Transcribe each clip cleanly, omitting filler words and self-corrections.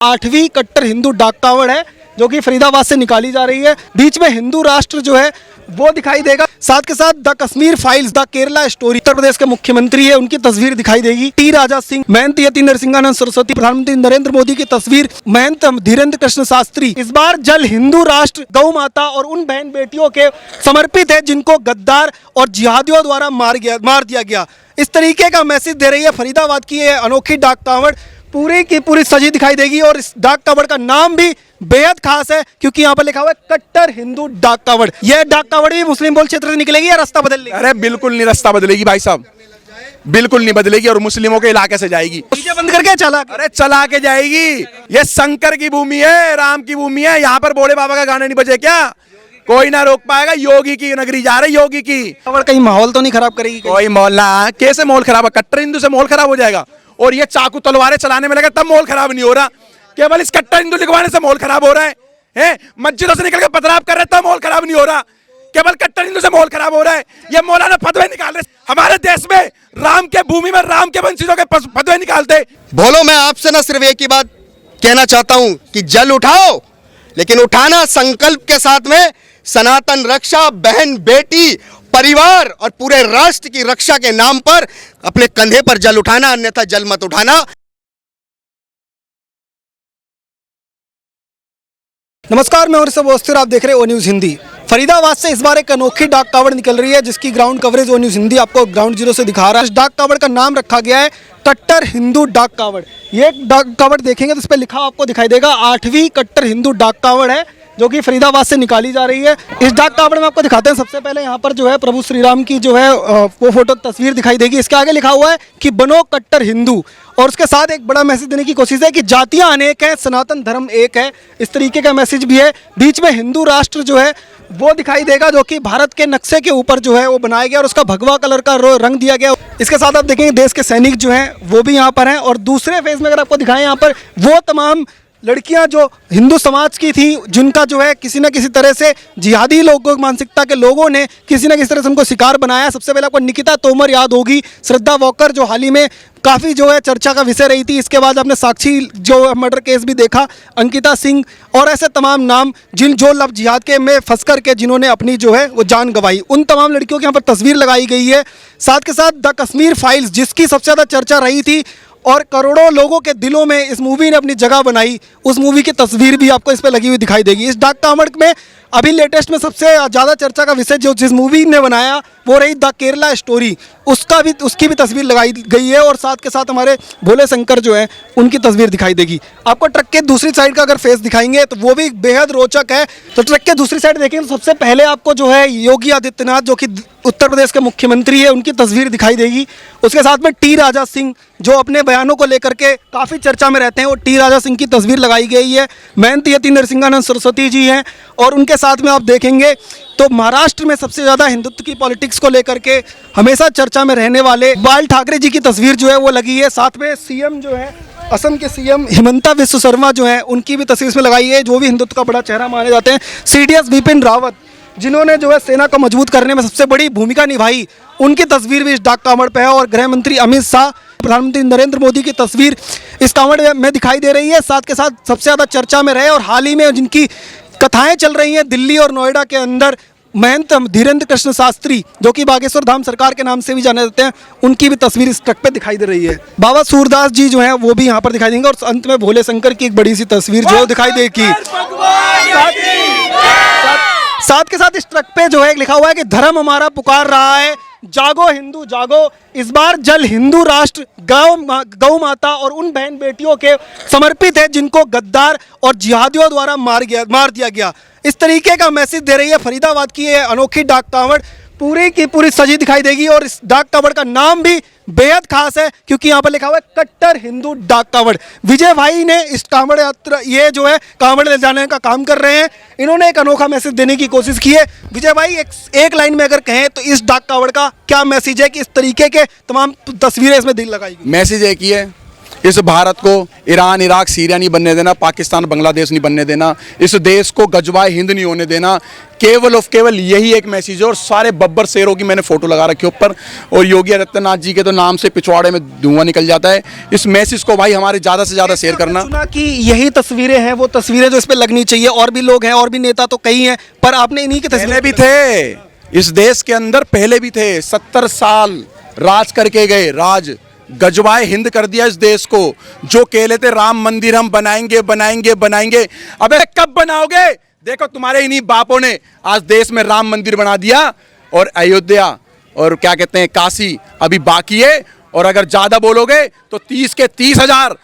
8वीं कट्टर हिंदू डाक कावड़ है जो कि फरीदाबाद से निकाली जा रही है। बीच में हिंदू राष्ट्र जो है वो दिखाई देगा, साथ के साथ the Kashmir files, the Kerala story, Uttar Pradesh के मुख्यमंत्री है उनकी तस्वीर दिखाई देगी। टी राजा सिंह, महंत यति नरसिंहानंद सरस्वती, प्रधानमंत्री नरेंद्र मोदी की तस्वीर, महंत धीरेन्द्र कृष्ण शास्त्री। इस बार जल हिंदू राष्ट्र, गौ माता और उन बहन बेटियों के समर्पित है जिनको गद्दार और जिहादियों द्वारा मार दिया गया। इस तरीके का मैसेज दे रही है फरीदाबाद की ये अनोखी डाक कावड़। पूरी की पूरी सजी दिखाई देगी और इस डाक कावड़ का नाम भी बेहद खास है क्योंकि यहाँ पर लिखा हुआ है कट्टर हिंदू डाक कावड़। यह डाक कावड़ भी मुस्लिम बहुल क्षेत्र से निकलेगी या रास्ता बदल लेगी? अरे बिल्कुल नहीं रास्ता बदलेगी भाई साहब, बिल्कुल नहीं बदलेगी और मुस्लिमों के इलाके से जाएगी। डीजे बंद करके चला, अरे चला के जाएगी। ये शंकर की भूमि है, राम की भूमि है। यहाँ पर भोले बाबा का गाना नहीं बजे क्या? कोई ना रोक पाएगा। योगी की नगरी जा रही, योगी की। कहीं माहौल तो नहीं खराब करेगी? कोई माहौल ना, कैसे माहौल खराब है? कट्टर हिंदू से माहौल खराब हो जाएगा और ये चाकू तलवारें चलाने में लगा तब माहौल खराब नहीं हो रहा। केवल इस कट्टर हिंदू लिखवाने से माहौल खराब हो रहा है। मस्जिदों से निकल के पथराव कर रहे तब माहौल खराब नहीं हो रहा। केवल कट्टर हिंदू से माहौल खराब हो रहा है। ये मौलाना फतवे निकाल रहे। हमारे देश में राम के भूमि में राम के वंशजों के फतवे निकालते। बोलो, मैं आपसे ना सिर्फ एक ही बात कहना चाहता हूं कि जल उठाओ, लेकिन उठाना संकल्प के साथ में। सनातन रक्षा, बहन बेटी, परिवार और पूरे राष्ट्र की रक्षा के नाम पर अपने कंधे पर जल उठाना, अन्यथा जल मत उठाना। नमस्कार, मैं ऋषभ अवस्थी, आप देख रहे हैं ओ न्यूज़ हिंदी। फरीदाबाद से इस बार एक अनोखी डाक कावड़ निकल रही है जिसकी ग्राउंड कवरेज ओ न्यूज़ हिंदी आपको ग्राउंड जीरो से दिखा रहा है। इस डाक कावड़ का नाम रखा गया है कट्टर हिंदू डाक कावड़। ये डाक कावड़ देखेंगे तो इस पर लिखा आपको दिखाई देगा 8वीं कट्टर हिंदू डाक कावड़ है जो कि फरीदाबाद से निकाली जा रही है। इस डाक कावड़ में आपको दिखाते हैं। सबसे पहले यहाँ पर जो है प्रभु श्री राम की जो है वो फोटो तस्वीर दिखाई देगी। इसके आगे लिखा हुआ है कि बनो कट्टर हिंदू और उसके साथ एक बड़ा मैसेज देने की कोशिश है कि जातियां अनेक हैं, सनातन धर्म एक है। इस तरीके का मैसेज भी है। बीच में हिंदू राष्ट्र जो है वो दिखाई देगा जो कि भारत के नक्शे के ऊपर जो है वो बनाया गया और उसका भगवा कलर का रंग दिया गया। इसके साथ आप देखेंगे देश के सैनिक जो हैं वो भी यहाँ पर हैं और दूसरे फेज में अगर आपको दिखाएं यहाँ पर वो तमाम लड़कियां जो हिंदू समाज की थी जिनका जो है किसी न किसी तरह से जिहादी लोगों मानसिकता के लोगों ने किसी न किसी तरह से उनको शिकार बनाया। सबसे पहले आपको निकिता तोमर याद होगी, श्रद्धा वॉकर जो हाल ही में काफ़ी जो है चर्चा का विषय रही थी। इसके बाद आपने साक्षी जो मर्डर केस भी देखा, अंकिता सिंह और ऐसे तमाम नाम जो लव जिहाद के में फंस करके जिन्होंने अपनी जो है वो जान गंवाई, उन तमाम लड़कियों की यहाँ पर तस्वीर लगाई गई है। साथ के साथ द कश्मीर फाइल्स जिसकी सबसे ज़्यादा चर्चा रही थी और करोड़ों लोगों के दिलों में इस मूवी ने अपनी जगह बनाई, उस मूवी की तस्वीर भी आपको इस पर लगी हुई दिखाई देगी। इस डाक कावड़ में अभी लेटेस्ट में सबसे ज़्यादा चर्चा का विषय जो जिस मूवी ने बनाया वो रही द केरला स्टोरी, उसकी भी तस्वीर लगाई गई है और साथ के साथ हमारे भोले शंकर जो है उनकी तस्वीर दिखाई देगी। आपको ट्रक के दूसरी साइड का अगर फेस दिखाएंगे तो वो भी बेहद रोचक है। तो ट्रक के दूसरी साइड देखेंगे तो सबसे पहले आपको जो है योगी आदित्यनाथ जो कि उत्तर प्रदेश के मुख्यमंत्री है उनकी तस्वीर दिखाई देगी। उसके साथ में टी राजा सिंह जो अपने बयानों को लेकर के काफ़ी चर्चा में रहते हैं, वो टी राजा सिंह की तस्वीर लगाई गई है। महंत यति नरसिंहानंद सरस्वती जी हैं और उनके साथ में आप देखेंगे तो महाराष्ट्र में सबसे ज़्यादा हिंदुत्व की पॉलिटिक्स को लेकर के हमेशा चर्चा में रहने वाले बाल ठाकरे जी की तस्वीर जो है वो लगी है। साथ में सीएम जो है असम के सीएम हिमंता विश्व शर्मा जो है उनकी भी तस्वीर इसमें लगाई है, जो भी हिंदुत्व का बड़ा चेहरा माने जाते हैं। सीडीएस बिपिन रावत जिन्होंने जो है सेना को मजबूत करने में सबसे बड़ी भूमिका निभाई, उनकी तस्वीर भी इस डाक कावड़ पे है। और गृह मंत्री अमित शाह, प्रधानमंत्री नरेंद्र मोदी की तस्वीर इस कावड़ में दिखाई दे रही है। साथ के साथ सबसे ज़्यादा चर्चा में रहे और हाल ही में जिनकी कथाएं चल रही हैं दिल्ली और नोएडा के अंदर, महंत धीरेन्द्र कृष्ण शास्त्री जो कि बागेश्वर धाम सरकार के नाम से भी जाने जाते हैं, उनकी भी तस्वीर इस ट्रक पे दिखाई दे रही है। बाबा सूरदास जी जो हैं वो भी यहाँ पर दिखाई देंगे और अंत में भोले शंकर की एक बड़ी सी तस्वीर जो दिखाई देगी। साथ के साथ इस ट्रक पे जो है लिखा हुआ है कि धर्म हमारा पुकार रहा है, जागो हिंदू जागो। इस बार जल हिंदू राष्ट्र, गौ माता और उन बहन बेटियों के समर्पित है जिनको गद्दार और जिहादियों द्वारा मार दिया गया। इस तरीके का मैसेज दे रही है फरीदाबाद की ये अनोखी डाक कावड़। पूरी की पूरी सजी दिखाई देगी और इस डाक कावड़ का नाम भी बेहद खास है क्योंकि यहाँ पर लिखा हुआ है कट्टर हिंदू डाक कावड़। विजय भाई ने इस कावड़ यात्रा ये जो है कावड़ ले जाने का काम कर रहे हैं, इन्होंने एक अनोखा मैसेज देने की कोशिश की है। विजय भाई एक लाइन में अगर कहें तो इस डाक कावड़ का क्या मैसेज है कि इस तरीके के तमाम तस्वीरें इसमें दिल लगाई गई? मैसेज एक ही है इस भारत को ईरान, इराक, सीरिया नहीं बनने देना, पाकिस्तान, बांग्लादेश नहीं बनने देना, इस देश को गजवाए हिंद नहीं होने देना। केवल और केवल यही एक मैसेज है। और सारे बब्बर शेरों की मैंने फोटो लगा रखी है ऊपर, और योगी आदित्यनाथ जी के तो नाम से पिछवाड़े में धुआं निकल जाता है। इस मैसेज को भाई हमारे ज़्यादा से ज़्यादा शेयर करना। सुना कि यही तस्वीरें हैं वो तस्वीरें जो इस पे लगनी चाहिए, और भी लोग हैं, और भी नेता तो कई हैं, पर आपने इन्हीं की पहले तस्वीरें भी थे इस देश के अंदर, पहले भी थे। 70 साल राज करके गए, राज गजवाए हिंद कर दिया इस देश को। जो कह लेते राम मंदिर हम बनाएंगे बनाएंगे बनाएंगे, अबे कब बनाओगे? देखो तुम्हारे इन्हीं बापों ने आज देश में राम मंदिर बना दिया, और अयोध्या और क्या कहते हैं काशी अभी बाकी है। और अगर ज्यादा बोलोगे तो 30 के 30,000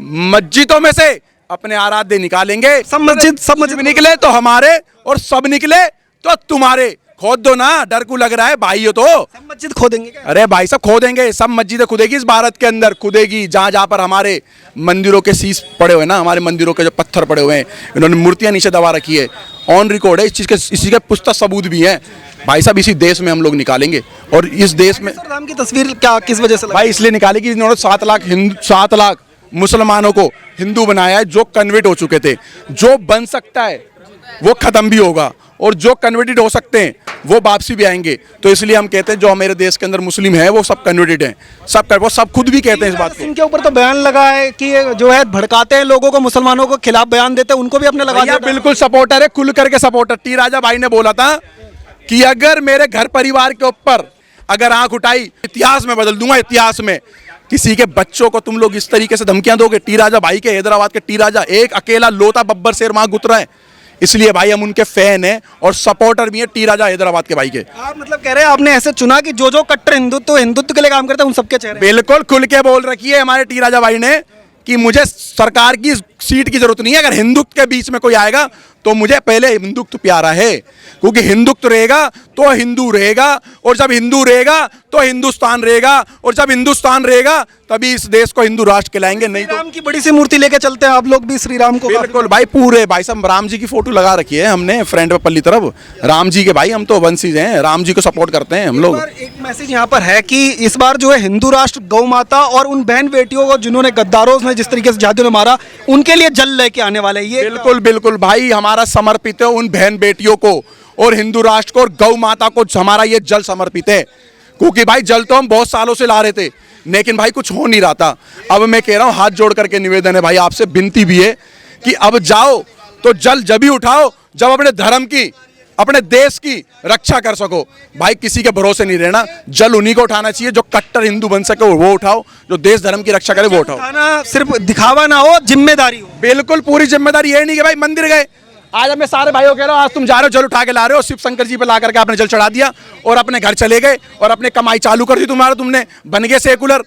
मस्जिदों में से अपने आराध्य निकालेंगे। सब मस्जिद निकले तो हमारे, और सब निकले तो तुम्हारे। खोद दो ना, डर को लग रहा है भाई हो तो। सब मस्जिद खोदेंगे क्या? अरे भाई साहब खोदेंगे, सब मस्जिदें खुदेगी इस भारत के अंदर, खुदेगी। जहाँ जहाँ पर हमारे मंदिरों के शीश पड़े हुए ना, हमारे मंदिरों के जो पत्थर पड़े हुए हैं, इन्होंने मूर्तियां नीचे दबा रखी है, ऑन रिकॉर्ड है इस चीज़ के, इसी के पुख्ता सबूत भी हैं भाई साहब। इसी देश में हम लोग निकालेंगे, और इस देश में राम की तस्वीर क्या किस वजह से भाई इसलिए निकालेगी, इन्होंने 7 लाख मुसलमानों को हिंदू बनाया है, जो कन्वर्ट हो चुके थे। जो बन सकता है वो खत्म भी होगा, और जो कन्वर्टेड हो सकते हैं वो वापसी भी आएंगे। तो इसलिए हम कहते हैं जो हमारे देश के अंदर मुस्लिम है वो सब कन्वर्टेड हैं, वो सब खुद भी कहते हैं इस बात को। इनके ऊपर तो बयान लगा है कि ये जो है भड़काते हैं लोगों को, मुसलमानों को खिलाफ बयान देते हैं, उनको भी अपने लगा दिया। बिल्कुल सपोर्टर है, खुल करके सपोर्टर। टी राजा भाई ने बोला था कि अगर मेरे घर परिवार के ऊपर अगर आंख उठाई, इतिहास में बदल दूंगा, इतिहास में। किसी के बच्चों को तुम लोग इस तरीके से धमकियां दोगे? टी राजा भाई के, हैदराबाद के टी राजा, एक अकेला लोता बब्बर शेर वहां गुतरा है। इसलिए भाई हम उनके फैन हैं और सपोर्टर भी हैं टी राजा हैदराबाद के भाई के। आप मतलब कह रहे हैं आपने ऐसे चुना कि जो जो कट्टर हिंदुत्व के लिए काम करते हैं उन सबके चेहरे? बिल्कुल खुल के बोल रखी है हमारे टी राजा भाई ने कि मुझे सरकार की सीट की जरूरत नहीं है। अगर हिंदुत्व के बीच में कोई आएगा तो मुझे पहले हिंदुत्व प्यारा है, क्योंकि हिंदुत्व रहेगा तो हिंदू रहेगा, और जब हिंदू रहेगा तो हिंदुस्तान रहेगा, और जब हिंदुस्तान रहेगा तभी इस देश को हिंदू राष्ट्र कहलाएंगे। नहीं तो राम की बड़ी सी मूर्ति लेके चलते हैं आप लोग भी श्री राम को? बिल्कुल भाई, पूरे भाई साहब राम जी की फोटो लगा रखी है हमने फ्रंट पे पल्ली तरफ। राम जी के भाई हम तो वंशीज हैं, राम जी को सपोर्ट करते हैं हम लोग। एक मैसेज यहाँ पर है कि इस बार जो है हिंदू राष्ट्र, गौ माता और उन बहन बेटियों को जिन्होंने गद्दारों ने जिस तरीके से जातियों ने मारा, उनके लिए जल लेके आने वाले हैं। ये बिल्कुल बिल्कुल भाई, हमारा समर्पित है उन बहन बेटियों को और हिंदू राष्ट्र को और गौ माता को। हमारा ये जल समर्पित है, क्योंकि भाई जल तो हम बहुत सालों से ला रहे थे, लेकिन भाई कुछ हो नहीं रहा था। अब मैं कह रहा हूं, हाथ जोड़ करके निवेदन है भाई आपसे, विनती भी है कि अब जाओ तो जल जब ही उठाओ जब अपने धर्म की, अपने देश की रक्षा कर सको। भाई किसी के भरोसे नहीं रहना, जल उन्हीं को उठाना चाहिए जो कट्टर हिंदू बन सके, वो उठाओ। जो देश धर्म की रक्षा करे वो उठाओ। सिर्फ दिखावा ना हो, जिम्मेदारी हो। बिल्कुल पूरी जिम्मेदारी। ये नहीं कि भाई मंदिर गए, आज मैं सारे भाइयों कह रहा हूँ, आज तुम जा रहे हो जल उठा के ला रहे हो, शिव शंकर जी पे ला करके आपने जल चढ़ा दिया और अपने घर चले गए और अपने कमाई चालू कर दी। तुमने बन गए सेकुलर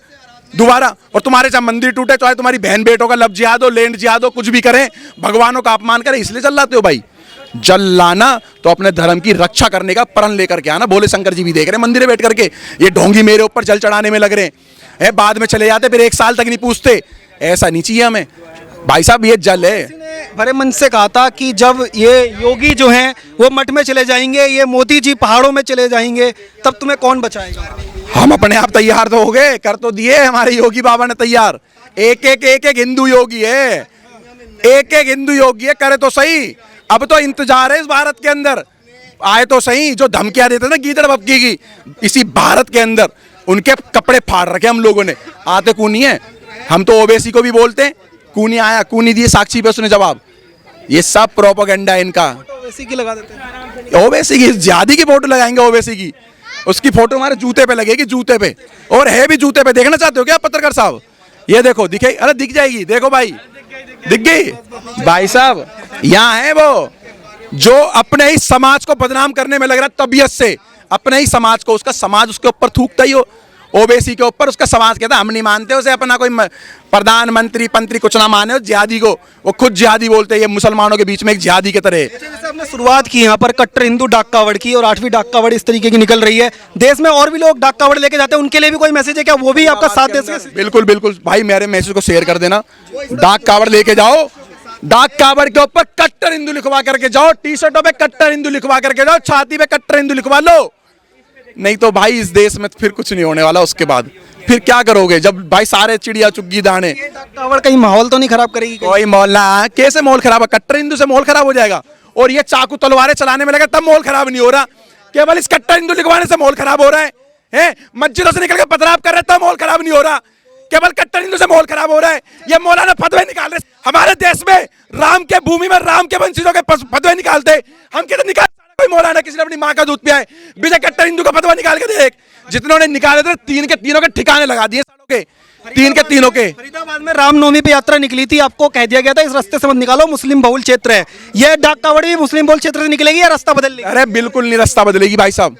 दोबारा, और तुम्हारे चाहे मंदिर टूटे, चाहे तुम्हारी बहन बेटों का लब जिया दो, लैंड जिया दो, कुछ भी करें, भगवानों का अपमान करें, इसलिए जल लाते हो भाई। जल लाना तो अपने धर्म की रक्षा करने का प्रण लेकर के आना। बोले शंकर जी भी देख रहे हैं मंदिर बैठ करके, ये ढोंगी मेरे ऊपर जल चढ़ाने में लग रहे हैं, बाद में चले जाते, फिर 1 साल तक नहीं पूछते। ऐसा नहीं चाहिए हमें भाई साहब, ये जल है। भरे मन से कहा था कि जब ये योगी जो हैं वो मठ में चले जाएंगे, ये मोदी जी पहाड़ों में चले जाएंगे, तब तुम्हें कौन बचाएगा? हम अपने आप तैयार तो हो गए, कर तो दिए हमारे योगी बाबा ने तैयार। एक हिंदू योगी है, एक हिंदू योगी है, करे तो सही। अब तो इंतजार है इस भारत के अंदर, आए तो सही। जो धमकियां देते ना गीदड़ बपकी की, इसी भारत के अंदर उनके कपड़े फाड़ रखे हम लोगों ने। आते कौन नहीं है, हम तो ओवैसी को भी बोलते हैं, कूनी आया, कूनी दिए साक्षी पे उसने जवाब। ये सब प्रोपेगेंडा है इनका। ओवैसी की लगा देते हैं, ओवैसी की जिहादी की फोटो लगाएंगे, ओवैसी की, उसकी फोटो हमारे जूते पे लगेगी, जूते पे, और है भी जूते पे। देखना चाहते हो क्या पत्रकार साहब? ये देखो, दिखे, अरे दिख जाएगी, देखो भाई, दिख गई भाई साहब। यहाँ है वो जो अपने ही समाज को बदनाम करने में लग रहा है तबीयत से, अपने ही समाज को, उसका समाज उसके ऊपर थूकता ही हो, ओबीसी के ऊपर उसका समाज कहता है हम नहीं मानते उसे, अपना कोई प्रधानमंत्री पंत्री कुछ ना माने, जिहादी को वो खुद जिहादी बोलते हैं। ये मुसलमानों के बीच में एक जिहादी की तरह है। जैसे आपने शुरुआत की यहाँ पर कट्टर हिंदू डाक कावड़ की, और 8वीं डाक कावड़ इस तरीके की निकल रही है, देश में और भी लोग डाक कावड़ लेके जाते हैं, उनके लिए भी कोई मैसेज है क्या? वो भी आपका साथ दे सके? बिल्कुल बिल्कुल भाई, मेरे मैसेज को शेयर कर देना। डाक कावड़ लेके जाओ, डाक कावड़ के ऊपर कट्टर हिंदू लिखवा करके जाओ, टी शर्टों पे कट्टर हिंदू लिखवा करके जाओ, छाती पे कट्टर हिंदू लिखवा लो। नहीं तो भाई इस देश में फिर कुछ नहीं होने वाला उसके बाद, फिर क्या करोगे जब भाई सारे चिड़िया चुग्गी दाने। ये डाक कावड़ कहीं माहौल तो नहीं खराब करेगी कहीं? कोई मोहल्ला कैसे माहौल खराब है? कट्टर हिंदू से माहौल खराब हो जाएगा। और ये चाकू तलवारें चलाने में लगा तब माहौल खराब नहीं हो रहा। केवल इस कट्टर हिंदू लिखवाने से माहौल खराब हो रहा है। मस्जिदों से निकल के पथराव कर रहे तब माहौल खराब नहीं हो रहा। केवल कट्टर हिंदू से माहौल खराब हो रहा है। ये मौलाना फतवे निकाल रहे हमारे देश में, राम के भूमि में राम के वंशियों के फतवे निकालते। हम किधर निकाल? कोई मौलाना किसी ने अपनी माँ का दूध पिया है, विजय कट्टर हिंदू का फतवा निकाल के देख। जितनों ने निकाले थे तीन के तीनों के ठिकाने लगा दिए सालों के, तीन के तीनों के। फरीदाबाद में रामनवमी पे यात्रा निकली थी, आपको कह दिया गया था इस रास्ते से मत निकालो, मुस्लिम बहुल क्षेत्र है। ये डाक कावड़ भी मुस्लिम बहुल क्षेत्र से निकलेगी या रास्ता बदल लेगी? अरे बिल्कुल नहीं रास्ता बदलेगी भाई साहब,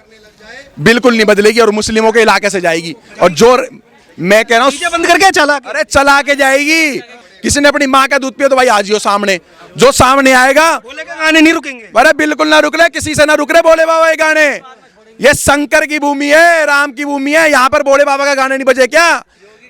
बिल्कुल नहीं बदलेगी। और मुस्लिमों के इलाके से जाएगी। और जो मैं कह रहा हूँ बंद करके चला। अरे चला के जाएगी। किसी ने अपनी माँ का दूध पिया तो भाई आज सामने, जो सामने आएगा बोलेगा गाने नहीं रुकेंगे। अरे बिल्कुल ना रुक रहे, किसी से ना रुक रहे बोले बाबा ये गाने। ये शंकर की भूमि है, राम की भूमि है, यहाँ पर बोले बाबा का गाने नहीं बजे क्या?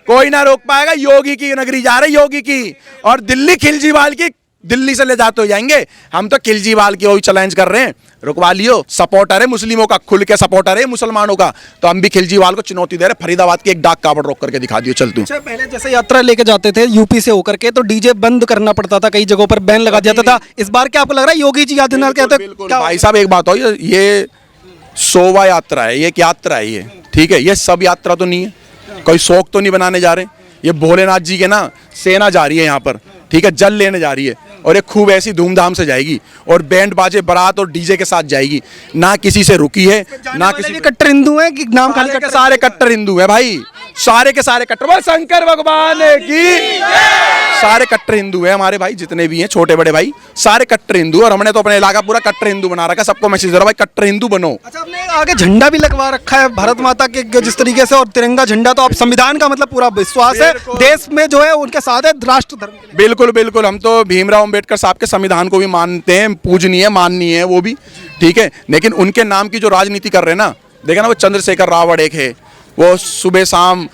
कोई ना रोक पाएगा। योगी की नगरी जा रहे, योगी की। और दिल्ली खिलजीवाल की, दिल्ली से ले जाते हो जाएंगे। हम तो खिलजीवाल की वही चैलेंज कर रहे हैं, रुकवा लियो। सपोर्टर है मुस्लिमों का, खुल के सपोर्टर है मुसलमानों का। तो हम भी खिलजीवाल को चुनौती दे रहे। फरीदाबाद की एक डाक कावड़ रोक करके दिखा दियो, चल तू। अच्छा, पहले जैसे यात्रा लेके जाते थे यूपी से होकर के तो डीजे बंद करना पड़ता था, कई जगहों पर बैन लगा दिया था। इस बार क्या आपको लग रहा है योगी जी आदित्यनाथ कहते बिल्कुल भाई साहब एक बात हो, ये शोभा यात्रा है, ये एक यात्रा है ये, ठीक है। ये सब यात्रा तो नहीं है, कोई शौक तो नहीं बनाने जा रहे। ये भोलेनाथ जी के ना सेना जा रही है यहाँ पर, ठीक है, जल लेने जा रही है। और ये खूब ऐसी धूमधाम से जाएगी और बैंड बाजे बारात और डीजे के साथ जाएगी। ना किसी से रुकी है ना किसी। कट्टर हिंदू है कि नाम खाली कट्टर? सारे कट्टर हिंदू है भाई, सारे के सारे कट्टर। बोल शंकर भगवान की। सारे कट्टर हिंदू है हमारे भाई, जितने भी हैं छोटे बड़े भाई, सारे कट्टर हिंदू। और हमने तो अपने इलाका पूरा कट्टर हिंदू बना रखा है। सबको मैसेज दे रहा भाई कट्टर हिंदू बनो। अच्छा, आपने आगे झंडा भी लगवा रखा है भारत माता के जिस तरीके से, और तिरंगा झंडा। तो आप संविधान का मतलब पूरा विश्वास है देश में जो है उनके साथ है, राष्ट्र धर्म के लिए। बिल्कुल बिल्कुल, हम तो भीमराव अंबेडकर साहब के संविधान को भी मानते हैं, पूजनीय माननीय है वो भी, ठीक है। लेकिन उनके नाम की जो राजनीति कर रहे हैं ना, देखा ना, वो चंद्रशेखर रावण एक है, वो सुबह शाम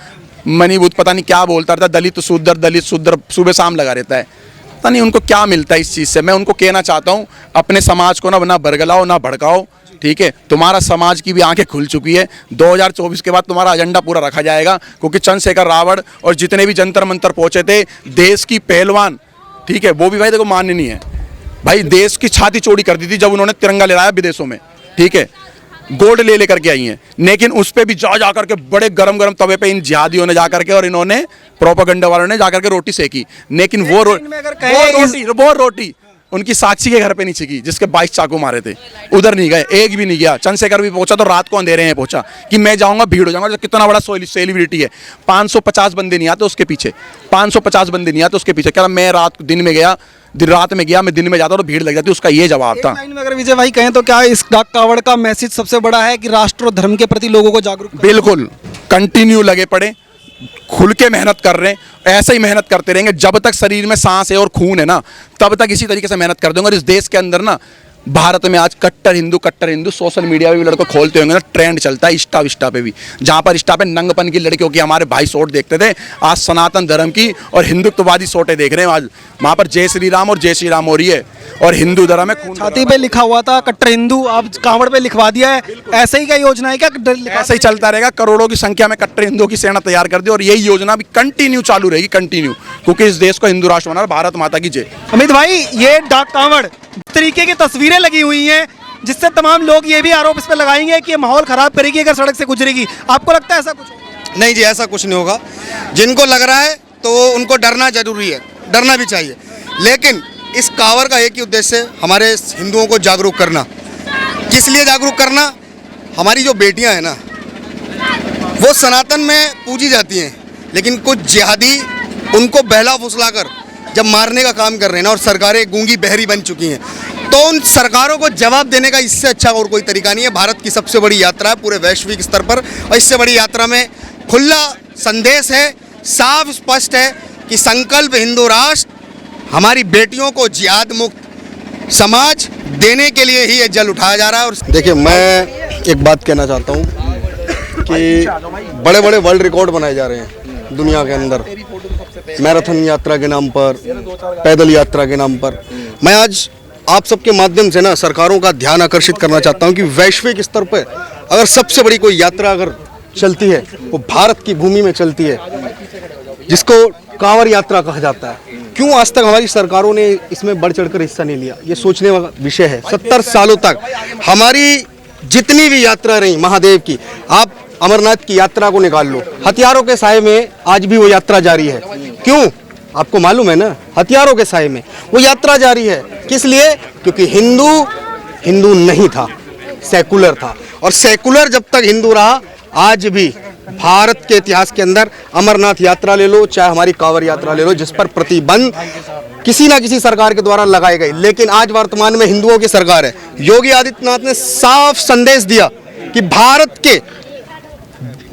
मणिभूत पता नहीं क्या बोलता रहता, दलित शूद्र सुबह शाम लगा रहता है। पता नहीं उनको क्या मिलता है इस चीज़ से। मैं उनको कहना चाहता हूँ अपने समाज को ना बरगलाओ ना भड़काओ, ठीक है। तुम्हारा समाज की भी आंखें खुल चुकी है। 2024 के बाद तुम्हारा एजेंडा पूरा रखा जाएगा, क्योंकि चंद्रशेखर रावण और जितने भी जंतर मंतर पहुंचे थे, देश की पहलवान, ठीक है, वो भी भाई देखो मान्य नहीं है भाई। देश की छाती चौड़ी कर दी थी जब उन्होंने तिरंगा ले लाया विदेशों में, ठीक है, गोल्ड ले लेकर के आई हैं। लेकिन उस पे भी जा करके बड़े गरम तवे पे इन जिहादियों ने जाकर के और इन्होंने प्रोपेगेंडा वालों ने जाकर के रोटी सेकी। लेकिन वो रोटी उनकी साक्षी के घर पे नहीं छिकी, जिसके 22 चाकू मारे थे, उधर नहीं गए, एक भी नहीं गया। चंद्रशेखर भी पहुंचा तो रात को अंधेरे में पहुंचा कि मैं जाऊंगा भीड़ हो जाऊंगा। कितना बड़ा सेलिब्रिटी है, 550 बंदे नहीं आते उसके पीछे, 550 बंदे नहीं आते उसके पीछे। क्या मैं दिन रात में गया, मैं दिन में जाता तो भीड़ लग जाती। उसका ये जवाब था। लाइन में अगर विजय भाई कहें तो क्या इस डाक कावड़ का मैसेज सबसे बड़ा है कि राष्ट्र और धर्म के प्रति लोगों को जागरूक करना? बिल्कुल, कंटिन्यू लगे पड़े, खुल के मेहनत कर रहे हैं, ऐसे ही मेहनत करते रहेंगे जब तक शरीर में सांस है और खून है ना, तब तक इसी तरीके से मेहनत कर देंगे। और इस देश के अंदर ना, भारत में आज कट्टर हिंदू सोशल मीडिया पे भी लड़के खोलते होंगे ना, ट्रेंड चलता है इंस्टा पे भी, जहाँ पर इंस्टा पे नंगपन की लड़कियों की हमारे भाई शॉट देखते थे, आज सनातन धर्म की और हिंदुत्ववादी शॉटें देख रहे हैं। आज वहाँ पर जय श्री राम और जय श्री राम हो रही है, और हिंदू धर्म में खून। छाती पे लिखा हुआ था कट्टर हिंदू, आप कावड़ पे लिखवा दिया है। ऐसे ही क्या योजना है क्या? ऐसे ही चलता रहेगा, करोड़ों की संख्या में कट्टर हिंदुओं की सेना तैयार कर दी, और यही योजना भी कंटिन्यू चालू रहेगी, कंटिन्यू, क्योंकि इस देश को हिंदू राष्ट्र बना। भारत माता की जय। अमित भाई, ये डाक कावड़ तरीके की तस्वीरें लगी हुई हैं, जिससे तमाम लोग ये भी आरोप इस पर लगाएंगे कि ये माहौल खराब करेगी अगर सड़क से गुजरेगी। आपको लगता है ऐसा कुछ? नहीं जी, ऐसा कुछ नहीं होगा। जिनको लग रहा है तो उनको डरना जरूरी है, डरना भी चाहिए। लेकिन इस कावड़ का एक ही उद्देश्य है, हमारे हिंदुओं को जागरूक करना। किस लिए जागरूक करना? हमारी जो बेटियां हैं ना, वो सनातन में पूजी जाती हैं, लेकिन कुछ जिहादी उनको बहला फुसलाकर जब मारने का काम कर रहे हैं ना, और सरकारें गूंगी बहरी बन चुकी हैं, तो उन सरकारों को जवाब देने का इससे अच्छा और कोई तरीका नहीं है। भारत की सबसे बड़ी यात्रा है पूरे वैश्विक स्तर पर, और इससे बड़ी यात्रा में खुला संदेश है, साफ स्पष्ट है कि संकल्प हिंदू राष्ट्र हमारी बेटियों को जिहाद मुक्त समाज देने के लिए ही ये जल उठाया जा रहा है। और देखिए, मैं एक बात कहना चाहता हूँ कि बड़े बड़े वर्ल्ड रिकॉर्ड बनाए जा रहे हैं दुनिया के अंदर, मैराथन यात्रा के नाम पर, पैदल यात्रा के नाम पर। मैं आज आप सबके माध्यम से ना सरकारों का ध्यान आकर्षित करना चाहता हूं कि वैश्विक स्तर पर अगर सबसे बड़ी कोई यात्रा अगर चलती है वो भारत की भूमि में चलती है, जिसको कांवड़ यात्रा कहा जाता है। क्यों आज तक हमारी सरकारों ने इसमें बढ़ चढ़कर हिस्सा नहीं लिया, ये सोचने वाला विषय है। 70 सालों तक हमारी जितनी भी यात्रा रही महादेव की, आप अमरनाथ की यात्रा को निकाल लो, हथियारों के साए में आज भी वो यात्रा जारी है। क्यों? आपको मालूम है ना, हथियारों के साए में वो यात्रा जारी है। किस लिए? क्योंकि हिंदू नहीं था, सेकुलर था। और सेकुलर जब तक हिंदू रहा, आज भी भारत के इतिहास के अंदर अमरनाथ यात्रा ले लो, चाहे हमारी कांवड़ यात्रा ले लो, जिस पर प्रतिबंध किसी ना किसी सरकार के द्वारा लगाए गए, लेकिन आज वर्तमान में हिंदुओं की सरकार है। योगी आदित्यनाथ ने साफ संदेश दिया कि भारत के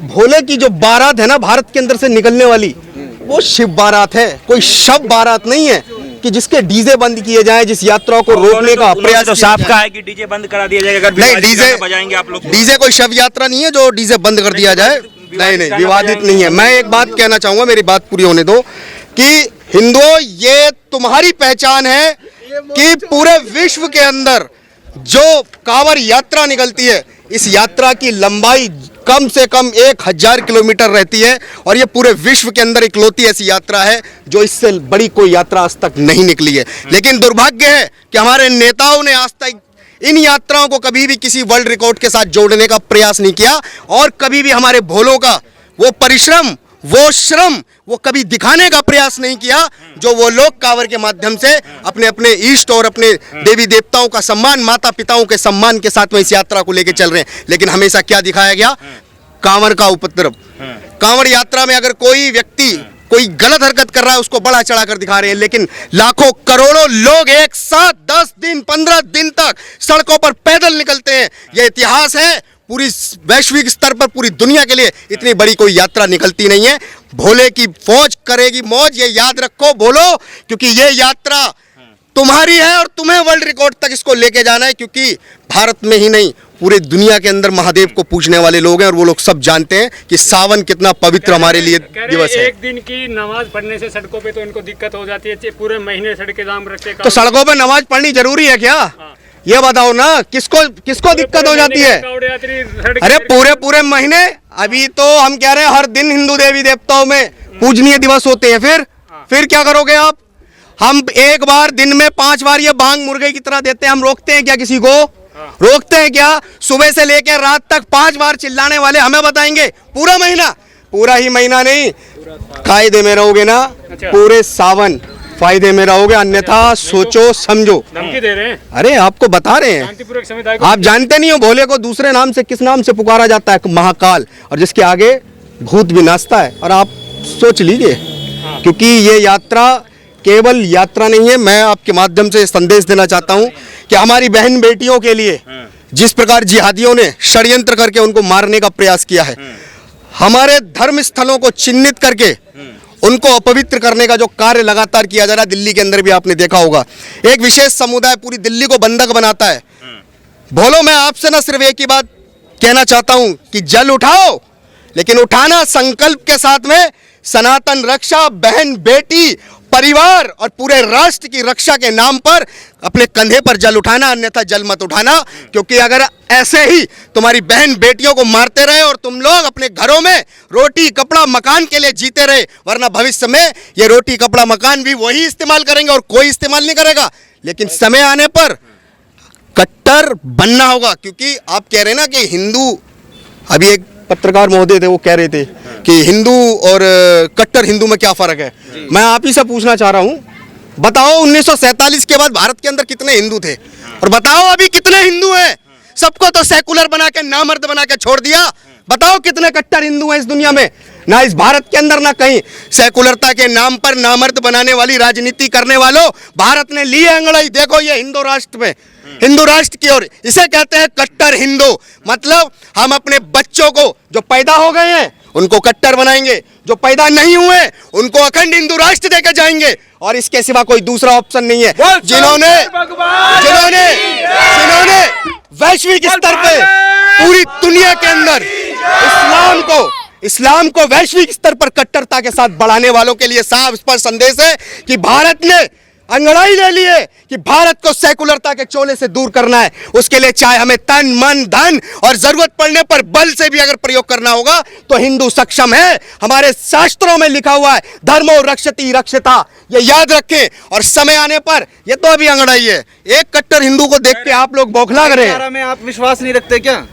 भोले की जो बारात है ना, भारत के अंदर से निकलने वाली, वो शिव बारात है, कोई शव बारात नहीं है कि जिसके डीजे बंद किए जाएं, जिस यात्रा को रोकने का प्रयास तो साफ कहा है कि डीजे बंद करा दिया जाएगा। अगर नहीं, डीजे बजाएंगे आप लोग, डीजे कोई शव यात्रा नहीं है जो डीजे बंद कर दिया जाए। नहीं, विवादित नहीं है। मैं एक बात कहना चाहूंगा, मेरी बात पूरी होने दो, कि हिंदुओं, ये तुम्हारी पहचान है कि पूरे विश्व के अंदर जो कांवड़ यात्रा निकलती है, इस यात्रा की लंबाई कम से कम 1000 किलोमीटर रहती है, और ये पूरे विश्व के अंदर इकलौती ऐसी यात्रा है जो इससे बड़ी कोई यात्रा आज तक नहीं निकली है। लेकिन दुर्भाग्य है कि हमारे नेताओं ने आज तक इन यात्राओं को कभी भी किसी वर्ल्ड रिकॉर्ड के साथ जोड़ने का प्रयास नहीं किया, और कभी भी हमारे भोलों का वो परिश्रम, वो श्रम, वो कभी दिखाने का प्रयास नहीं किया जो वो लोग कांवड़ के माध्यम से अपने अपने इष्ट और अपने देवी देवताओं का सम्मान, माता पिताओं के सम्मान के साथ में इस यात्रा को लेकर चल रहे हैं। लेकिन हमेशा क्या दिखाया गया? कांवड़ का उपद्रव। कांवड़ यात्रा में अगर कोई व्यक्ति कोई गलत हरकत कर रहा है, उसको बड़ा चढ़ाकर दिखा रहे हैं, लेकिन लाखों करोड़ों लोग एक साथ 10 दिन 15 दिन तक सड़कों पर पैदल निकलते हैं। यह इतिहास है, पूरी वैश्विक स्तर पर पूरी दुनिया के लिए इतनी बड़ी कोई यात्रा निकलती नहीं है। भोले की फौज करेगी मौज, ये याद रखो भोलो, क्योंकि ये यात्रा तुम्हारी है और तुम्हें वर्ल्ड रिकॉर्ड तक इसको लेके जाना है, क्योंकि भारत में ही नहीं पूरी दुनिया के अंदर महादेव को पूजने वाले लोग हैं, और वो लोग सब जानते हैं कि सावन कितना पवित्र हमारे लिए दिवस है। एक दिन की नमाज पढ़ने से सड़कों पे तो इनको दिक्कत हो जाती है, पूरे महीने सड़कें जाम रखते हैं। तो सड़कों पर नमाज पढ़नी जरूरी है क्या? ये बताओ ना, किसको दिक्कत हो जाती है? अरे पूरे महीने, अभी तो हम कह रहे हैं हर दिन हिंदू देवी देवताओं में पूजनीय दिवस होते हैं। फिर क्या करोगे आप? हम एक बार दिन में 5 बार ये भांग मुर्गे की तरह देते हैं, हम रोकते हैं क्या किसी को? रोकते हैं क्या? सुबह से लेकर रात तक 5 बार चिल्लाने वाले हमें बताएंगे पूरा महीना, पूरा ही महीना नहीं, कायदे में रहोगे ना पूरे सावन फायदे में रहोगे, अन्यथा सोचो समझो। धमकी दे रहे हैं? अरे आपको बता रहे हैं, आप जानते नहीं हो भोले को दूसरे नाम से किस नाम से पुकारा जाता है? महाकाल, और जिसके आगे भूत भी नाचता है। और आप सोच लीजिए, क्योंकि ये यात्रा केवल यात्रा नहीं है। मैं आपके माध्यम से संदेश देना चाहता हूं कि हमारी बहन बेटियों के लिए जिस प्रकार जिहादियों ने षड्यंत्र करके उनको मारने का प्रयास किया है, हमारे धर्म स्थलों को चिन्हित करके उनको अपवित्र करने का जो कार्य लगातार किया जा रहा है, दिल्ली के अंदर भी आपने देखा होगा, एक विशेष समुदाय पूरी दिल्ली को बंधक बनाता है। भोलो, मैं आपसे ना सिर्फ एक ही बात कहना चाहता हूं कि जल उठाओ, लेकिन उठाना संकल्प के साथ में, सनातन रक्षा, बहन बेटी, परिवार और पूरे राष्ट्र की रक्षा के नाम पर अपने कंधे पर जल उठाना, अन्यथा जल मत उठाना। क्योंकि अगर ऐसे ही तुम्हारी बहन बेटियों को मारते रहे और तुम लोग अपने घरों में रोटी कपड़ा मकान के लिए जीते रहे, वरना भविष्य में ये रोटी कपड़ा मकान भी वही इस्तेमाल करेंगे और कोई इस्तेमाल नहीं करेगा। लेकिन समय आने पर कट्टर बनना होगा, क्योंकि आप कह रहे हैं ना कि हिंदू, अभी एक पत्रकार महोदय थे, वो कह रहे थे कि हिंदू और कट्टर हिंदू में क्या फर्क है। मैं आप ही से पूछना चाह रहा हूं, बताओ 1947 के बाद भारत के अंदर कितने हिंदू थे, और बताओ अभी कितने हिंदू हैं? सबको तो सेकुलर बना के, नामर्द बना के छोड़ दिया। बताओ कितने कट्टर हिंदू हैं इस दुनिया में? ना इस भारत के अंदर ना कहीं। सेकुलरता के नाम पर नामर्द बनाने वाली राजनीति करने वालों, भारत ने ली है अंगड़ाई। देखो ये हिंदू राष्ट्र में, हिंदू राष्ट्र की ओर, इसे कहते हैं कट्टर हिंदू। मतलब हम अपने बच्चों को जो पैदा हो गए हैं उनको कट्टर बनाएंगे, जो पैदा नहीं हुए उनको अखंड हिंदू राष्ट्र देकर जाएंगे, और इसके सिवा कोई दूसरा ऑप्शन नहीं है। जिन्होंने वैश्विक स्तर पे पूरी दुनिया के अंदर इस्लाम को वैश्विक स्तर पर कट्टरता के साथ बढ़ाने वालों के लिए साफ स्पष्ट संदेश है कि भारत ने अंगड़ाई ले लिए कि भारत को सेकुलरता के चोले से दूर करना है। उसके लिए चाहे हमें तन मन धन और जरूरत पड़ने पर बल से भी अगर प्रयोग करना होगा तो हिंदू सक्षम है। हमारे शास्त्रों में लिखा हुआ है धर्मो रक्षति रक्षिता, ये याद रखें। और समय आने पर, ये तो अभी अंगड़ाई है, एक कट्टर हिंदू को देख के आप लोग बौखला रहे हैं। में आप विश्वास नहीं रखते क्या?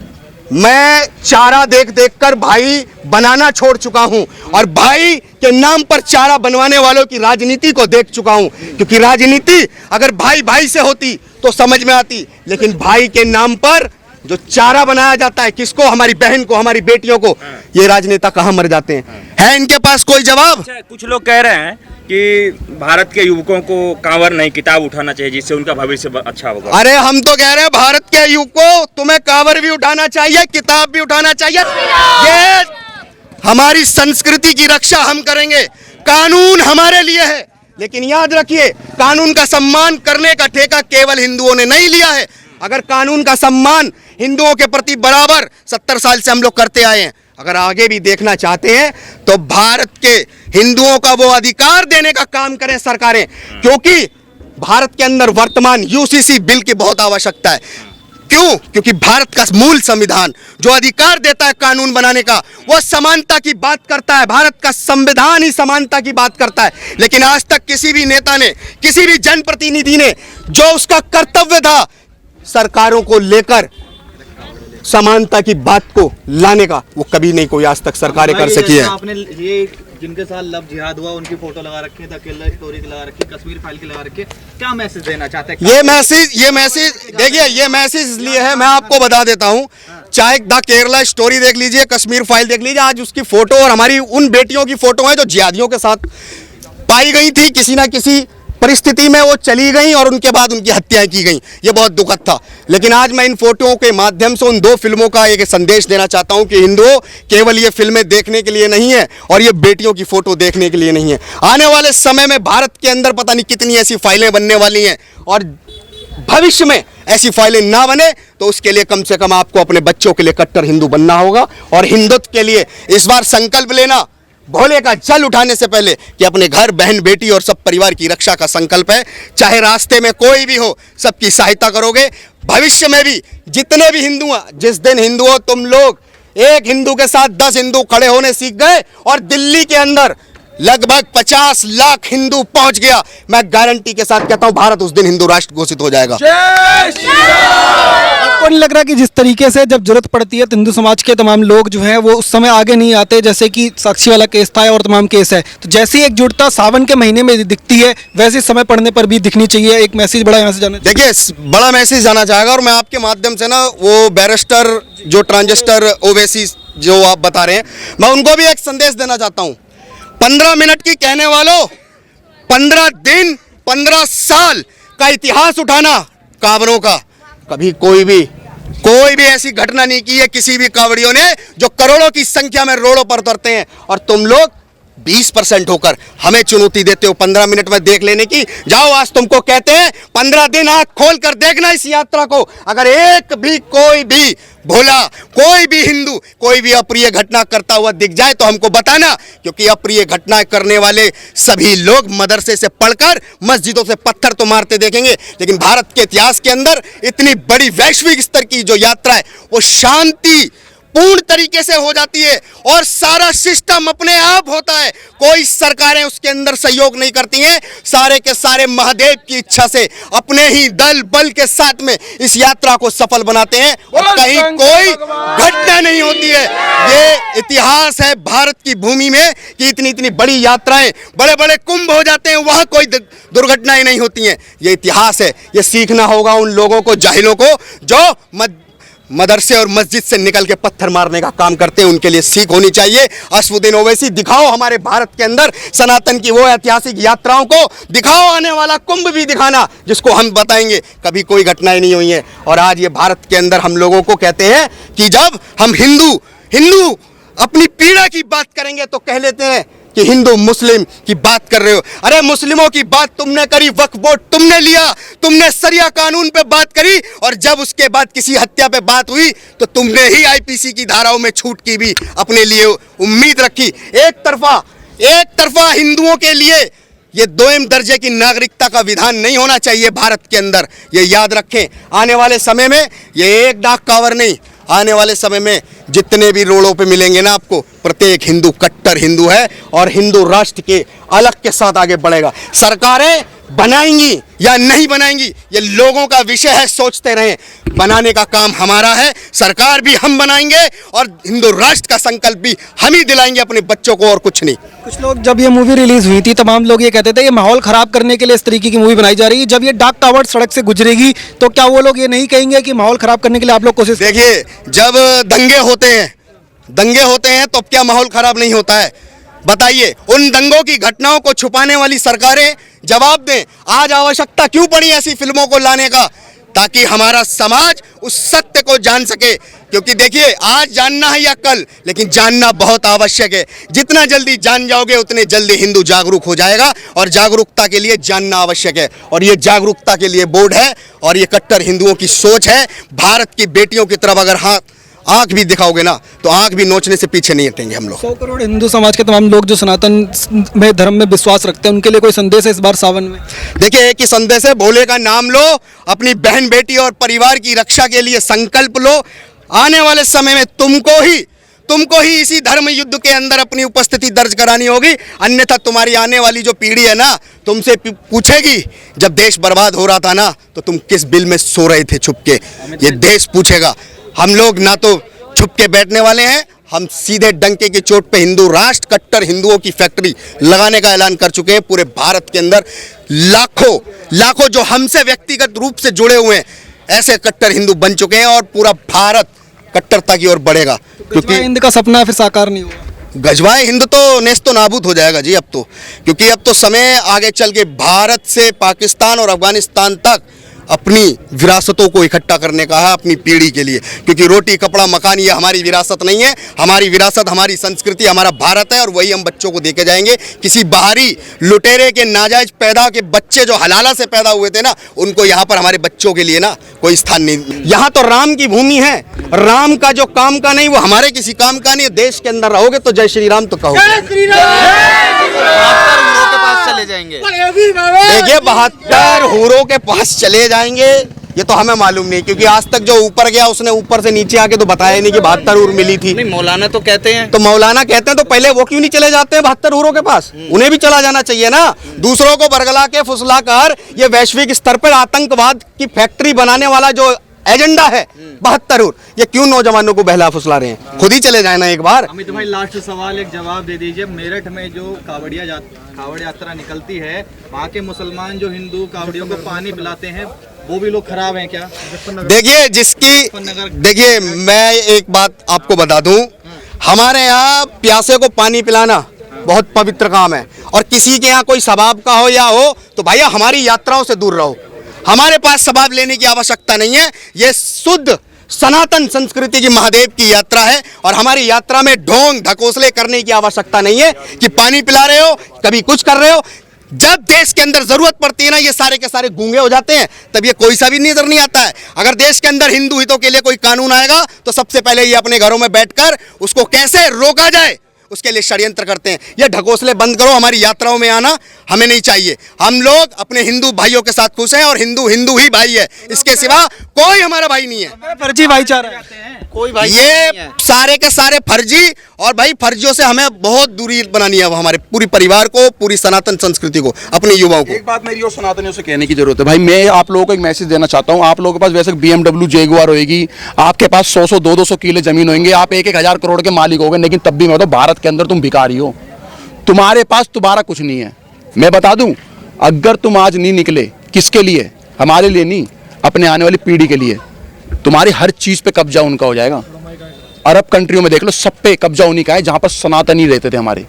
मैं चारा देख देख कर भाई बनाना छोड़ चुका हूं और भाई के नाम पर चारा बनवाने वालों की राजनीति को देख चुका हूं, क्योंकि राजनीति अगर भाई भाई से होती तो समझ में आती, लेकिन भाई के नाम पर जो चारा बनाया जाता है, किसको? हमारी बहन को, हमारी बेटियों को, ये राजनेता कहां मर जाते हैं? है इनके पास कोई जवाब? अच्छा, कुछ लोग कह रहे हैं कि भारत के युवकों को कांवर नहीं किताब उठाना चाहिए जिससे उनका भविष्य अच्छा होगा। अरे हम तो कह रहे हैं भारत के युवकों, तुम्हें कांवर भी उठाना चाहिए, किताब भी उठाना चाहिए। ये हमारी संस्कृति की रक्षा हम करेंगे, कानून हमारे लिए है, लेकिन याद रखिए कानून का सम्मान करने का ठेका केवल हिंदुओं ने नहीं लिया है। अगर कानून का सम्मान हिंदुओं के प्रति बराबर 70 साल से हम लोग करते आए हैं, अगर आगे भी देखना चाहते हैं तो भारत के हिंदुओं का वो अधिकार देने का काम करें सरकारें, क्योंकि भारत के अंदर वर्तमान यूसीसी बिल की बहुत आवश्यकता है। क्यों? क्योंकि भारत का मूल संविधान जो अधिकार देता है कानून बनाने का, वो समानता की बात करता है। भारत का संविधान ही समानता की बात करता है, लेकिन आज तक किसी भी नेता ने, किसी भी जनप्रतिनिधि ने जो उसका कर्तव्य था सरकारों को लेकर समानता की बात को लाने का, वो कभी नहीं कोई आज तक सरकारें कर सकी है। आपने ये जिनके साथ लव जिहाद हुआ उनकी फोटो लगा रखी है, अकेला स्टोरी लगा रखी है, कश्मीर फाइल की लगा रखी है, क्या मैसेज देना चाहते हैं? ये मैसेज देखिए, ये मैसेज इसलिए है, मैं आपको बता देता हूं, चाहे द केरला स्टोरी देख लीजिए, कश्मीर फाइल देख लीजिए, आज उसकी फोटो और हमारी उन बेटियों की फोटो है जो जिहादियों के साथ पाई गई थी, किसी ना किसी परिस्थिति में वो चली गई और उनके बाद उनकी हत्याएं की गई। ये बहुत दुखद था। लेकिन आज मैं इन फोटोओं के माध्यम से उन दो फिल्मों का एक संदेश देना चाहता हूं कि हिंदुओं केवल ये फिल्में देखने के लिए नहीं है और ये बेटियों की फोटो देखने के लिए नहीं है। आने वाले समय में भारत के अंदर पता नहीं कितनी ऐसी फाइलें बनने वाली हैं, और भविष्य में ऐसी फाइलें ना बने तो उसके लिए कम से कम आपको अपने बच्चों के लिए कट्टर हिंदू बनना होगा। और हिंदुत्व के लिए इस बार संकल्प लेना, भोले का जल उठाने से पहले, कि अपने घर, बहन, बेटी और सब परिवार की रक्षा का संकल्प है। चाहे रास्ते में कोई भी हो, सबकी सहायता करोगे। भविष्य में भी जितने भी हिंदू हैं, जिस दिन हिंदू हो तुम लोग, एक हिंदू के साथ 10 हिंदू खड़े होने सीख गए और दिल्ली के अंदर लगभग 50 लाख हिंदू पहुंच गया, मैं गारंटी के साथ कहता हूं भारत उस दिन हिंदू राष्ट्र घोषित हो जाएगा। आपको नहीं लग रहा कि जिस तरीके से जब जरूरत पड़ती है तो हिंदू समाज के तमाम लोग जो हैं वो उस समय आगे नहीं आते, जैसे कि साक्षी वाला केस था और तमाम केस है, तो जैसी एकजुटता सावन के महीने में दिखती है वैसे समय पड़ने पर भी दिखनी चाहिए। एक मैसेज, बड़ा मैसेज जाना चाहिए। देखिए, बड़ा मैसेज जाना चाहेगा, और मैं आपके माध्यम से ना वो बैरिस्टर जो ट्रांजिस्टर ओवैसी जो आप बता रहे हैं, मैं उनको भी एक संदेश देना चाहता हूं। 15 मिनट की कहने वालों, 15 दिन 15 साल का इतिहास उठाना कांवरों का, कभी कोई भी ऐसी घटना नहीं की है किसी भी कांवड़ियों ने जो करोड़ों की संख्या में रोडों पर उतरते हैं, और तुम लोग 20% होकर हमें चुनौती देते हो 15 मिनट में देख लेने की। जाओ, आज तुमको कहते हैं 15 दिन आंख खोल कर देखना इस यात्रा को। अगर एक भी कोई भी भोला, कोई भी हिंदू, कोई भी अप्रिय घटना करता हुआ दिख जाए तो हमको बताना, क्योंकि अप्रिय घटना करने वाले सभी लोग मदरसे से पढ़कर मस्जिदों से पत्थर तो मारते देखेंगे, लेकिन भारत के इतिहास के अंदर इतनी बड़ी वैश्विक स्तर की जो यात्रा है वो शांति पूर्ण तरीके से हो जाती है और सारा सिस्टम अपने आप होता है। कोई सरकारें उसके अंदर सहयोग नहीं करती हैं, सारे के सारे महादेव की इच्छा से अपने ही दल बल के साथ में इस यात्रा को सफल बनाते हैं और कहीं कोई घटना नहीं होती है। ये इतिहास है भारत की भूमि में कि इतनी इतनी बड़ी यात्राएं, बड़े बड़े कुंभ हो जाते हैं, वहां कोई दुर्घटनाएं नहीं होती हैं। ये इतिहास है, ये सीखना होगा उन लोगों को, जाहिलों को, जो मदरसे और मस्जिद से निकल के पत्थर मारने का काम करते हैं। उनके लिए सीख होनी चाहिए। असदुद्दीन ओवैसी, दिखाओ हमारे भारत के अंदर सनातन की वो ऐतिहासिक यात्राओं को, दिखाओ आने वाला कुंभ भी दिखाना जिसको हम बताएंगे कभी कोई घटनाएं नहीं हुई हैं। और आज ये भारत के अंदर हम लोगों को कहते हैं कि जब हम हिंदू अपनी पीड़ा की बात करेंगे तो कह लेते हैं कि हिंदू मुस्लिम की बात कर रहे हो। अरे मुस्लिमों की बात तुमने करी, वक्फ बोर्ड तुमने लिया, तुमने सरिया कानून पे बात करी, और जब उसके बाद किसी हत्या पे बात हुई तो तुमने ही आईपीसी की धाराओं में छूट की भी अपने लिए उम्मीद रखी। एक तरफा हिंदुओं के लिए ये दोयम दर्जे की नागरिकता का विधान नहीं होना चाहिए भारत के अंदर। ये याद रखें, आने वाले समय में ये एक डाक कांवर नहीं, आने वाले समय में जितने भी रोडों पे मिलेंगे ना आपको, प्रत्येक हिंदू कट्टर हिंदू है और हिंदू राष्ट्र के अलग के साथ आगे बढ़ेगा। सरकारें बनाएंगी या नहीं बनाएंगी ये लोगों का विषय है, सोचते रहें। बनाने का काम हमारा है, सरकार भी हम बनाएंगे और हिंदू राष्ट्र का संकल्प भी हम ही दिलाएंगे अपने बच्चों को, और कुछ नहीं। कुछ लोग जब ये मूवी रिलीज हुई थी तमाम लोग ये कहते थे ये माहौल खराब करने के लिए इस तरीके की मूवी बनाई जा रही है। जब ये डाक कावड़ सड़क से गुजरेगी तो क्या वो लोग ये नहीं कहेंगे कि माहौल खराब करने के लिए आप लोग कोशिश? देखिए, जब दंगे होते हैं तो क्या माहौल खराब नहीं होता है? बताइए, उन दंगों की घटनाओं को छुपाने वाली सरकारें जवाब दें। आज आवश्यकता क्यों पड़ी ऐसी फिल्मों को लाने का? ताकि हमारा समाज उस सत्य को जान सके। क्योंकि देखिए, आज जानना है या कल, लेकिन जानना बहुत आवश्यक है। जितना जल्दी जान जाओगे उतने जल्दी हिंदू जागरूक हो जाएगा, और जागरूकता के लिए जानना आवश्यक है। और ये जागरूकता के लिए बोर्ड है और ये कट्टर हिंदुओं की सोच है। भारत की बेटियों की तरफ अगर आंख भी दिखाओगे ना तो आंख भी नोचने से पीछे नहीं हटेंगे हम लोग। 100 करोड़ हिंदू समाज के तमाम लोग जो सनातन में धर्म में विश्वास रखते हैं उनके लिए कोई संदेश है इस बार सावन में? देखिए, एक ही संदेश है, भोले का नाम लो, अपनी बहन बेटी और परिवार की रक्षा के लिए संकल्प लो। आने वाले समय में तुमको ही इसी धर्म युद्ध के अंदर अपनी उपस्थिति दर्ज करानी होगी। अन्यथा तुम्हारी आने वाली जो पीढ़ी है ना तुमसे पूछेगी, जब देश बर्बाद हो रहा था ना तो तुम किस बिल में सो रहे थे छुप के, ये देश पूछेगा। हम लोग ना तो छुप के बैठने वाले हैं, हम सीधे डंके की चोट पे हिंदू राष्ट्र कट्टर हिंदुओं की फैक्ट्री लगाने का ऐलान कर चुके हैं। पूरे भारत के अंदर लाखों जो हमसे व्यक्तिगत रूप से जुड़े हुए हैं ऐसे कट्टर हिंदू बन चुके हैं, और पूरा भारत कट्टरता की ओर बढ़ेगा। क्योंकि हिंद का सपना फिर साकार नहीं हुआ। गजवाए हिंद तो नेस्तो नाबूद हो जाएगा जी अब तो। क्योंकि अब तो समय आगे चल के भारत से पाकिस्तान और अफगानिस्तान तक अपनी विरासतों को इकट्ठा करने का है अपनी पीढ़ी के लिए। क्योंकि रोटी कपड़ा मकान ये हमारी विरासत नहीं है, हमारी विरासत हमारी संस्कृति हमारा भारत है, और वही हम बच्चों को देके जाएंगे। किसी बाहरी लुटेरे के नाजायज पैदा के बच्चे जो हलाला से पैदा हुए थे ना, उनको यहाँ पर हमारे बच्चों के लिए ना कोई स्थान नहीं। यहाँ तो राम की भूमि है, राम का जो काम का नहीं वो हमारे किसी काम का नहीं है। देश के अंदर रहोगे तो जय श्री राम तो कहोगे। चले जाएंगे। देखिए, 72 हूरों के पास चले जाएंगे ये तो हमें मालूम नहीं, क्योंकि आज तक जो ऊपर गया उसने ऊपर से नीचे आके तो बताया नहीं कि 72 हूर मिली थी। नहीं, मौलाना तो कहते हैं। तो मौलाना कहते हैं तो पहले वो क्यों नहीं चले जाते हैं 72 हूरों के पास? उन्हें भी चला जाना चाहिए ना। दूसरों को बरगला के फुसला कर ये वैश्विक स्तर पर आतंकवाद की फैक्ट्री बनाने वाला जो एजेंडा है 72 हूर, ये क्यों नौजवानों को बहला फुसला रहे हैं? खुद ही चले जाए ना एक बार। अमित भाई, लास्ट सवाल एक जवाब दे दीजिए। मेरठ में जो कावड़ यात्रा निकलती है, वहाँ के मुसलमान जो हिंदू कावड़ियों को पानी पिलाते हैं, वो भी लोग खराब हैं क्या? देखिए, मैं एक बात आपको बता दूं, हमारे यहाँ प्यासे को पानी पिलाना बहुत पवित्र काम है। और किसी के यहाँ कोई सबाब का हो या हो तो भैया हमारी यात्राओं से दूर रहो। हमारे पास सबाब लेने की आवश्यकता नहीं है। ये शुद्ध सनातन संस्कृति की महादेव की यात्रा है, और हमारी यात्रा में ढोंग ढकोसले करने की आवश्यकता नहीं है कि पानी पिला रहे हो, कभी कुछ कर रहे हो। जब देश के अंदर जरूरत पड़ती है ना, ये सारे के सारे गूंगे हो जाते हैं, तब ये कोई सा भी नजर नहीं आता है। अगर देश के अंदर हिंदू हितों के लिए कोई कानून आएगा तो सबसे पहले ये अपने घरों में बैठकर उसको कैसे रोका जाए उसके लिए षड्यंत्र करते हैं। ये ढकोसले बंद करो, हमारी यात्राओं में आना हमें नहीं चाहिए। हम लोग अपने हिंदू भाइयों के साथ खुश हैं, और हिंदू हिंदू ही भाई है, इसके सिवा कोई हमारा भाई नहीं है। फर्जी भाईचारा है, कोई भाई ये सारे के सारे फर्जी, और भाई फर्जियों से हमें बहुत दूरी बनानी है। हमारे पूरी परिवार को, पूरी सनातन संस्कृति को, अपने युवाओं को। एक बात मेरी और सनातनियों से कहने की जरूरत है भाई, मैं आप लोगों को एक मैसेज देना चाहता हूं। आप लोगों के पास वैसे BMW जैगुआर होगी, आपके पास 100 200 किले जमीन होंगे, आप 1,000 करोड़ के मालिक होंगे, लेकिन तब भी मैं बताऊं भारत के अंदर तुम भिखारी हो। तुम्हारे पास तुम्हारा कुछ नहीं है। मैं बता दूं, अगर तुम आज नहीं निकले, किसके लिए? हमारे लिए नहीं, अपने आने वाली पीढ़ी के लिए। तुम्हारी हर चीज पे कब्जा उनका हो जाएगा। अरब कंट्रियों में देख लो, सब पे कब्जा उन्हीं का है जहां पर सनातनी रहते थे हमारे।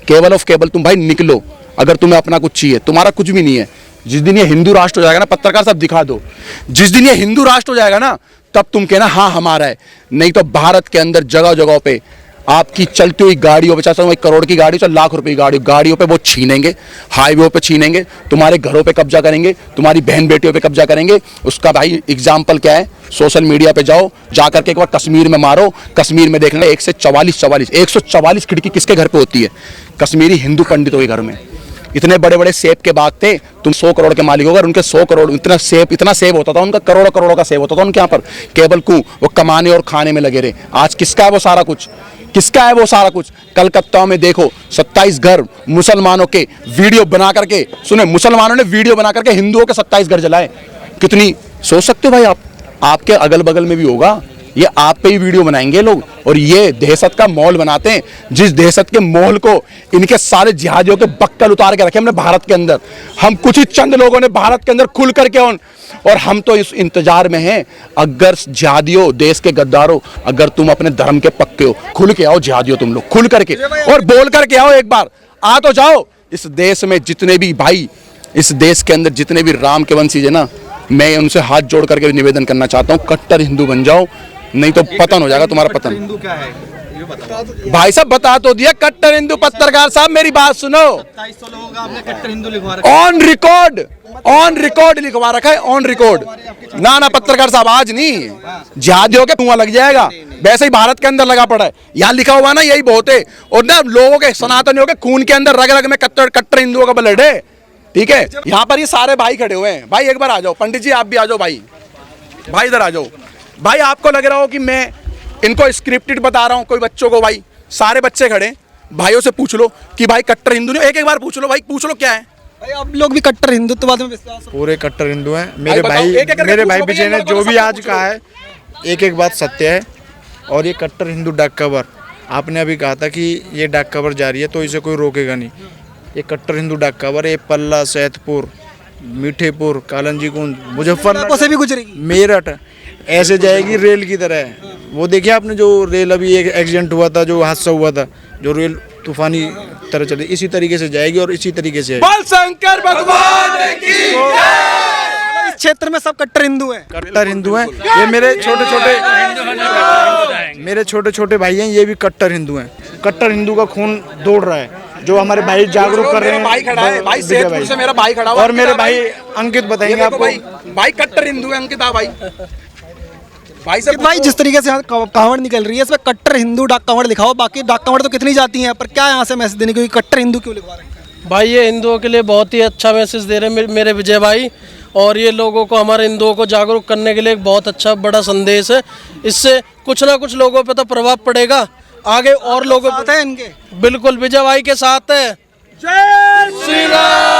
केवल ऑफ केवल तुम भाई निकलो, अगर तुम्हें अपना कुछ चाहिए। तुम्हारा कुछ भी नहीं है। जिस दिन ये हिंदू राष्ट्र हो जाएगा ना, पत्रकार साहब दिखा दो, जिस दिन ये हिंदू राष्ट्र हो जाएगा ना, तब तुम कहना हाँ हमारा है। नहीं तो भारत के अंदर जगह जगह पे आपकी चलती हुई गाड़ियों पे, चाहे 1 करोड़ की गाड़ी चाहे लाख रुपए की गाड़ियों पे वो छीनेंगे, हाईवे पे छीनेंगे, तुम्हारे घरों पे कब्जा करेंगे, तुम्हारी बहन बेटियों पे कब्जा करेंगे। उसका भाई एग्जाम्पल क्या है? सोशल मीडिया पे जाओ, जाकर के एक बार कश्मीर में मारो, कश्मीर में देख लें 144 खिड़की किसके घर पे होती है? कश्मीरी हिंदू पंडितों के घर में। इतने बड़े बड़े सेब के बाग थे, तुम 100 करोड़ के मालिक हो, अगर उनके 100 करोड़ इतना सेब होता था, उनका करोड़ों करोड़ों का सेब होता था उनके यहाँ पर, केवल क्यों वो कमाने और खाने में लगे रहे। आज किसका है वो सारा कुछ, किसका है वो सारा कुछ। कलकत्ता में देखो 27 घर मुसलमानों के वीडियो बना करके, सुने, मुसलमानों ने वीडियो बना करके हिंदुओं के 27 घर जलाए। कितनी सोच सकते हो भाई आप, आपके अगल बगल में भी होगा, ये आप पे ही वीडियो बनाएंगे लोग, और ये दहशत का माहौल बनाते हैं। जिस दहशत के माहौल को इनके सारे जिहादियों के बक्कल उतार के रखे हमने भारत के अंदर, हम कुछ ही चंद लोगों ने भारत के अंदर खुल करके और हम तो इस इंतजार में हैं, अगर जिहादियों, देश के गद्दारों, अगर तुम अपने धर्म के पक्के हो, खुल के आओ जिहादियों, तुम लोग खुल करके और बोल करके आओ, एक बार आ तो जाओ। इस देश में जितने भी भाई, इस देश के अंदर जितने भी राम के वंशी है ना, मैं उनसे हाथ जोड़ करके निवेदन करना चाहता हूँ, कट्टर हिंदू बन जाओ, नहीं तो पतन हो जाएगा तुम्हारा, पतन। हिंदू क्या है ये बता दो। भाई साहब बता तो दिया, कट्टर हिंदू। पत्रकार साहब मेरी बात सुनो, 2700 लोगों का आपने कट्टर हिंदू लिखवा रखा ऑन रिकॉर्ड लिखवा रखा है, ऑन रिकॉर्ड। ना पत्रकार साहब आज नहीं, जिहादियों के धुआं लग जाएगा, वैसे ही भारत के अंदर लगा पड़ा है, यहाँ लिखा हुआ ना यही बहुत है। और ना लोगों के, सनातनियों के खून के अंदर रग रग में कट्टर हिंदुओं का ब्लड है, ठीक है। यहाँ पर ये सारे भाई खड़े हुए हैं, भाई एक बार आ जाओ, पंडित जी आप भी आ जाओ, भाई इधर आ जाओ। भाई आपको लग रहा हो कि मैं इनको स्क्रिप्टेड बता रहा हूँ कोई बच्चों को, भाई सारे बच्चे खड़े, भाइयों से पूछ लो कि भाई कट्टर हिंदू नहीं, एक बार पूछ लो भाई, पूछ लो क्या है भाई। आप लोग भी कट्टर हिंदुत्ववाद में विश्वास हो? पूरे कट्टर हिंदू हैं मेरे बताओ, भाई, एक-एक करके मेरे पूछ भाई लो, विजय ने भैया, जो भी सबको आज पूछ कहा है, एक बात सत्य है। और ये कट्टर हिंदू डाक कवर, आपने अभी कहा था कि ये डाक कवर जारी है तो इसे कोई रोकेगा नहीं। ये कट्टर हिंदू डाक कवर, ये पल्ला, सैदपुर, मीठेपुर, कालंजी कुंज, मुजफ्फरनगर से भी गुजरेगी, मेरठ, ऐसे जाएगी रेल की तरह। वो देखिए आपने जो रेल अभी एक एक्सीडेंट हुआ था, जो हादसा हुआ था, जो रेल तूफानी तरह चली, इसी तरीके से जाएगी और इसी तरीके से बोल शंकर भगवान की इस क्षेत्र में सब कट्टर हिंदू हैं। कट्टर हिंदू हैं। ये मेरे छोटे छोटे भाई हैं, ये भी कट्टर हिंदू हैं। कट्टर हिंदू का खून दौड़ रहा है, जो हमारे भाई जागरूक कर रहे हैं। भाई खड़ा है, भाई सैदपुर से मेरा भाई खड़ा हुआ, और मेरे भाई अंकित बताएंगे आपको। भाई कट्टर हिंदू है अंकित, भाई से भाई जिस तरीके से यहाँ कांवड़ निकल रही है, इसमें कट्टर हिंदू डाक कांवड़ लिखा हो, बाकी डाक कांवड़ तो कितनी जाती हैं, पर क्या यहाँ से मैसेज देने के, कट्टर हिंदू क्यों लिखवा रहे हैं? भाई ये हिंदुओं के लिए बहुत ही अच्छा मैसेज दे रहे हैं मेरे विजय भाई, और ये लोगों को, हमारे हिंदुओं को जागरूक करने के लिए एक बहुत अच्छा बड़ा संदेश है। इससे कुछ ना कुछ लोगों पे तो प्रभाव पड़ेगा, आगे और लोगों पे। है इनके बिल्कुल विजय भाई के साथ है। जय श्री राम।